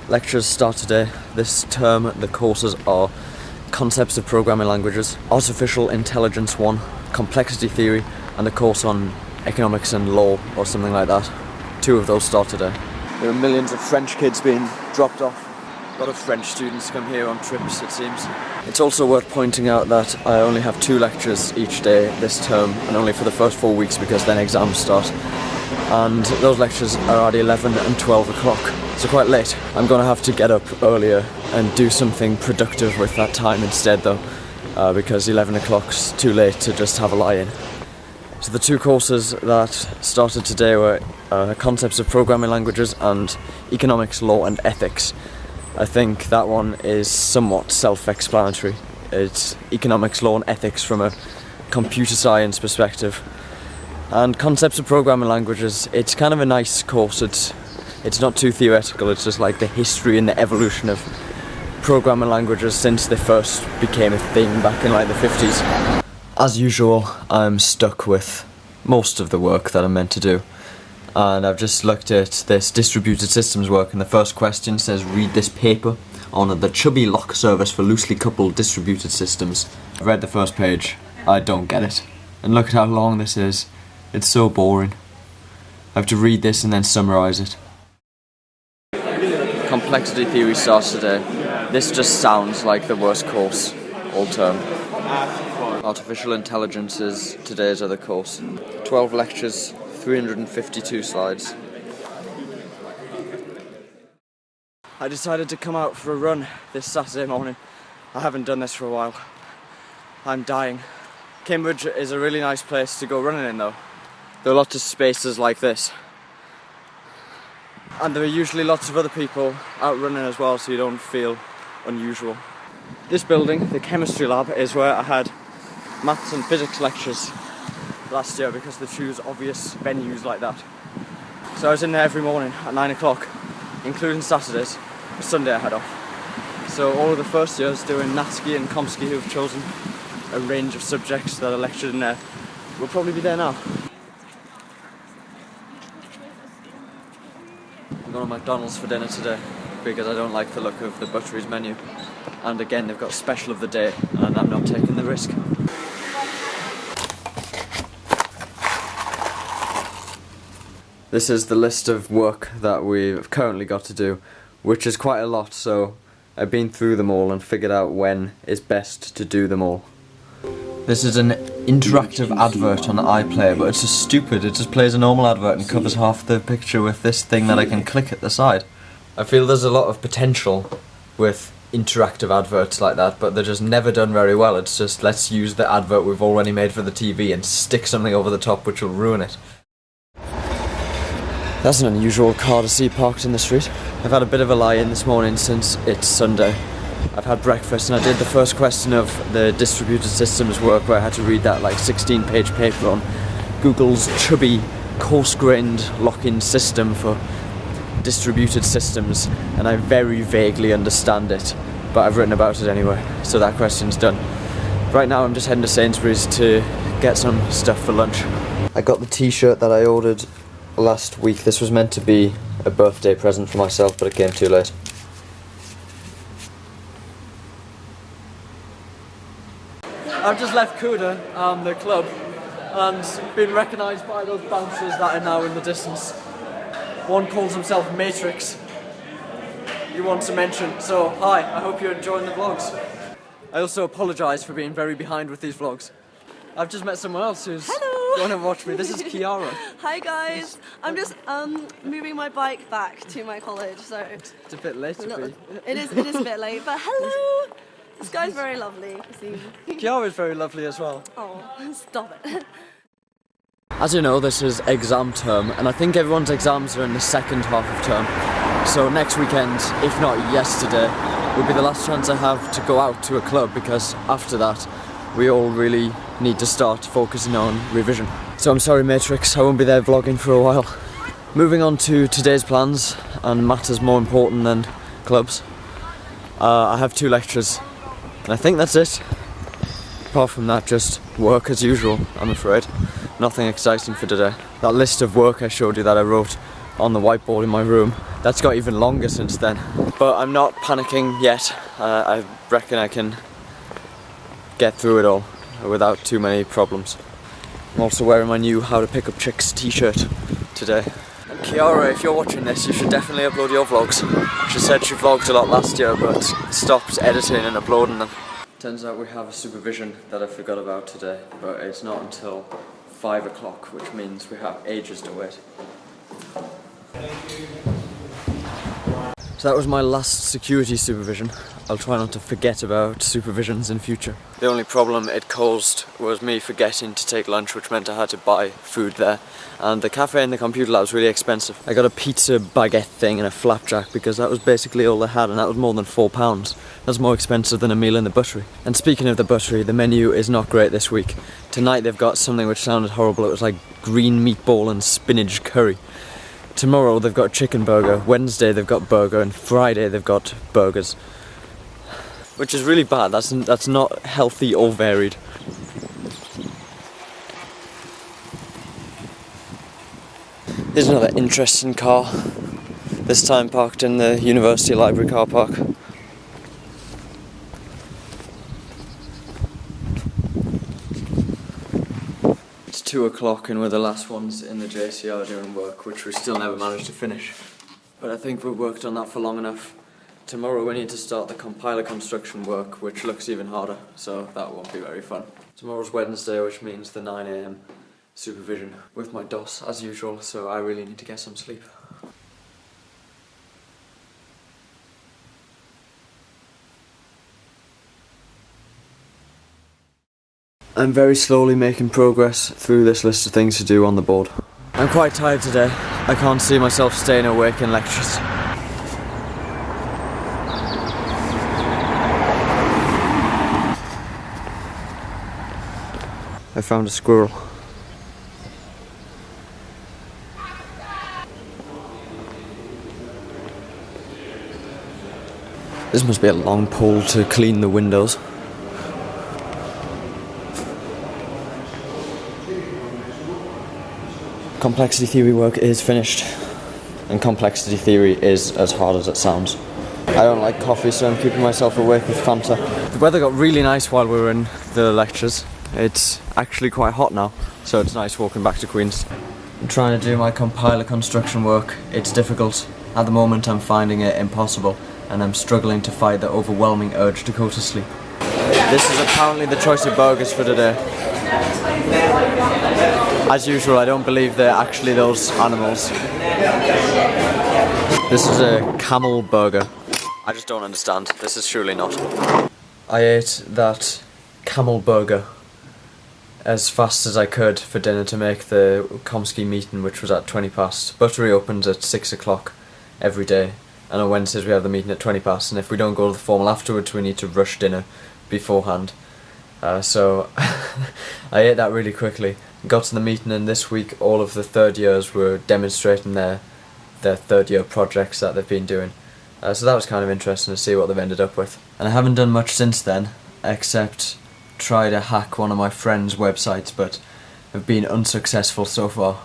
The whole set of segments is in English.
Lectures start today. This term the courses are Concepts of Programming Languages, Artificial Intelligence 1, Complexity Theory, and a course on Economics and Law or something like that. 2 of those start today. There are millions of French kids being dropped off. A lot of French students come here on trips, it seems. It's also worth pointing out that I only have 2 lectures each day this term, and only for the first 4 weeks because then exams start. And those lectures are at 11 and 12 o'clock, so quite late. I'm going to have to get up earlier and do something productive with that time instead though, because 11 o'clock's too late to just have a lie-in. So the 2 courses that started today were Concepts of Programming Languages and Economics, Law and Ethics. I think that one is somewhat self-explanatory. It's Economics, Law and Ethics from a computer science perspective. And Concepts of Programming Languages, it's kind of a nice course. It's not too theoretical, it's just like the history and the evolution of programming languages since they first became a thing back in like the 50s. As usual, I'm stuck with most of the work that I'm meant to do. And I've just looked at this distributed systems work, and the first question says read this paper on the Chubby lock service for loosely coupled distributed systems. I've read the first page, I don't get it. And look at how long this is. It's so boring. I have to read this and then summarise it. Complexity theory starts today. This just sounds like the worst course all term. Artificial intelligence is today's other course. 12 lectures, 352 slides. I decided to come out for a run this Saturday morning. I haven't done this for a while. I'm dying. Cambridge is a really nice place to go running in though. There are lots of spaces like this. And there are usually lots of other people out running as well, so you don't feel unusual. This building, the chemistry lab, is where I had maths and physics lectures last year because they choose obvious venues like that. So I was in there every morning at 9 o'clock, including Saturdays. Sunday I had off. So all of the first years doing Natsky and Komsky, who've chosen a range of subjects that are lectured in there, will probably be there now. I'm going to McDonald's for dinner today because I don't like the look of the butchery's menu. And again, they've got special of the day and I'm not taking the risk. This is the list of work that we've currently got to do, which is quite a lot, so I've been through them all and figured out when is best to do them all. This is an interactive advert on iPlayer, but it's just stupid. It just plays a normal advert and covers half the picture with this thing that I can click at the side. I feel there's a lot of potential with interactive adverts like that, but they're just never done very well. It's just, let's use the advert we've already made for the TV and stick something over the top which will ruin it. That's an unusual car to see parked in the street. I've had a bit of a lie-in this morning since it's Sunday. I've had breakfast and I did the first question of the distributed systems work where I had to read that like 16-page paper on Google's chubby coarse-grained lock-in system for distributed systems, and I very vaguely understand it, but I've written about it anyway, so that question's done. Right now I'm just heading to Sainsbury's to get some stuff for lunch. I got the t-shirt that I ordered last week. This was meant to be a birthday present for myself, but it came too late. I've just left Kuda, the club, and been recognised by those bouncers that are now in the distance. One calls himself Matrix. You want to mention, so hi, I hope you're enjoying the vlogs. I also apologise for being very behind with these vlogs. I've just met someone else who's going to watch me. This is Kiara. Hi guys, I'm just moving my bike back to my college, so it's a bit late to be. It is a bit late, but hello. This guy's very lovely. Kiara is very lovely as well. Oh, stop it. As you know, this is exam term, and I think everyone's exams are in the second half of term. So next weekend, if not yesterday, will be the last chance I have to go out to a club, because after that, we all really need to start focusing on revision. So I'm sorry Matrix, I won't be there vlogging for a while. Moving on to today's plans, and matters more important than clubs. I have 2 lectures, and I think that's it. Apart from that, just work as usual, I'm afraid. Nothing exciting for today. That list of work I showed you that I wrote on the whiteboard in my room. That's got even longer since then. But I'm not panicking yet. I reckon I can get through it all without too many problems. I'm also wearing my new How to Pick Up Chicks t-shirt today. And Kiara, if you're watching this, you should definitely upload your vlogs. She said she vlogged a lot last year but stopped editing and uploading them. Turns out we have a supervision that I forgot about today, but it's not until 5 o'clock, which means we have ages to wait. So that was my last security supervision. I'll try not to forget about supervisions in future. The only problem it caused was me forgetting to take lunch, which meant I had to buy food there. And the cafe and the computer lab was really expensive. I got a pizza baguette thing and a flapjack because that was basically all they had, and that was more than £4. That's more expensive than a meal in the buttery. And speaking of the buttery, the menu is not great this week. Tonight they've got something which sounded horrible. It was like green meatball and spinach curry. Tomorrow they've got chicken burger, Wednesday they've got burger, and Friday they've got burgers. Which is really bad, that's not healthy or varied. Here's another interesting car, this time parked in the university library car park. It's 2 o'clock and we're the last ones in the JCR doing work, which we still never managed to finish. But I think we've worked on that for long enough. Tomorrow we need to start the compiler construction work, which looks even harder, so that won't be very fun. Tomorrow's Wednesday, which means the 9 AM supervision with my DOS as usual, so I really need to get some sleep. I'm very slowly making progress through this list of things to do on the board. I'm quite tired today. I can't see myself staying awake in lectures. I found a squirrel. This must be a long pole to clean the windows. Complexity theory work is finished, and complexity theory is as hard as it sounds. I don't like coffee, so I'm keeping myself awake with Fanta. The weather got really nice while we were in the lectures. It's actually quite hot now, so it's nice walking back to Queen's. I'm trying to do my compiler construction work. It's difficult. At the moment I'm finding it impossible, and I'm struggling to fight the overwhelming urge to go to sleep. This is apparently the choice of burgers for today. As usual, I don't believe they're actually those animals. This is a camel burger. I just don't understand. This is surely not. I ate that camel burger as fast as I could for dinner to make the Komsky meeting, which was at 20 past. Buttery opens at 6 o'clock every day, and on Wednesdays we have the meeting at 20 past, and if we don't go to the formal afterwards we need to rush dinner beforehand. So I ate that really quickly, got to the meeting, and this week all of the third years were demonstrating their third year projects that they've been doing. So that was kind of interesting to see what they've ended up with. And I haven't done much since then, except try to hack one of my friend's websites, but have been unsuccessful so far.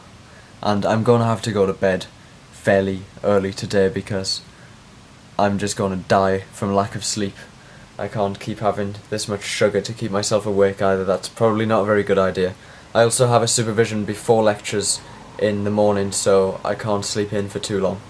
And I'm going to have to go to bed fairly early today because I'm just going to die from lack of sleep. I can't keep having this much sugar to keep myself awake either. That's probably not a very good idea. I also have a supervision before lectures in the morning, so I can't sleep in for too long.